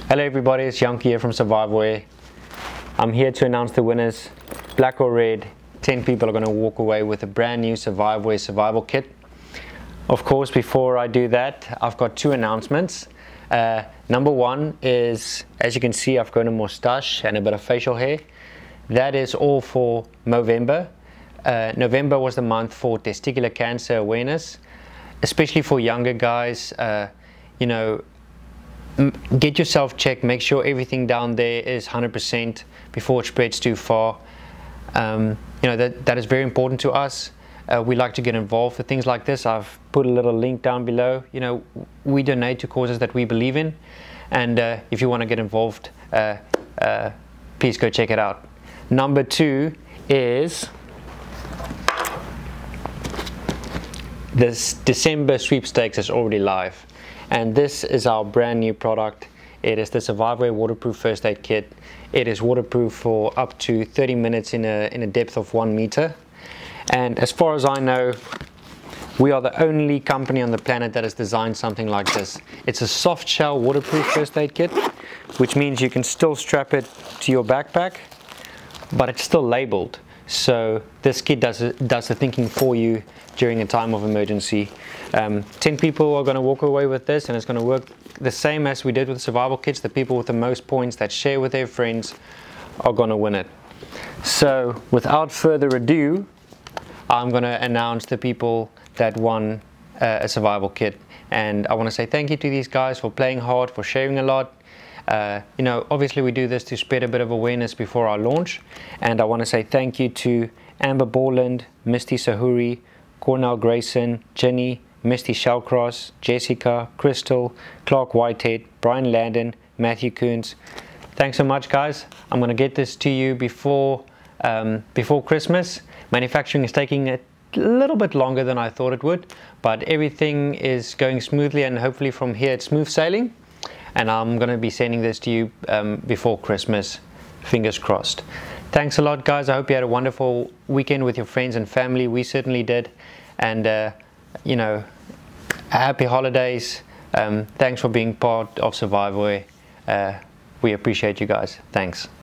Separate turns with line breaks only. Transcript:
Hello everybody, it's Yankee here from Surviveware. I'm here to announce the winners. Black or red, 10 people are going to walk away with a brand new Surviveware survival kit. Of course, before I do that, I've got two announcements. Number one is, as you can see, I've grown a moustache and a bit of facial hair. That is all for November. November was the month for testicular cancer awareness, especially for younger guys. Get yourself checked, make sure everything down there is 100% before it spreads too far. That is very important to us. We like to get involved with things like this. I've put a little link down below. We donate to causes that we believe in, and if you want to get involved, please go check it out. Number two is this December sweepstakes is already live. And this is our brand new product. It is the Surviveware waterproof first aid kit. It is waterproof for up to 30 minutes in a depth of 1 meter. And as far as I know, we are the only company on the planet that has designed something like this. It's a soft shell waterproof first aid kit, which means you can still strap it to your backpack, but it's still labeled. So this kit does the thinking for you during a time of emergency. 10 people are going to walk away with this, and it's going to work the same as we did with survival kits. The people with the most points that share with their friends are going to win it. So without further ado, I'm going to announce the people that won a survival kit. And I want to say thank you to these guys for playing hard, for sharing a lot. Obviously we do this to spread a bit of awareness before our launch, and I want to say thank you to Amber Borland, Misty Sahuri, Cornell Grayson, Jenny, Misty Shellcross, Jessica, Crystal, Clark Whitehead, Brian Landon, Matthew Coons. Thanks so much, guys. I'm going to get this to you before Christmas. Manufacturing is taking a little bit longer than I thought it would, but everything is going smoothly, and hopefully from here it's smooth sailing. And I'm going to be sending this to you before Christmas, fingers crossed. Thanks a lot, guys. I hope you had a wonderful weekend with your friends and family. We certainly did. And happy holidays. Thanks for being part of Surviveware. We appreciate you guys. Thanks.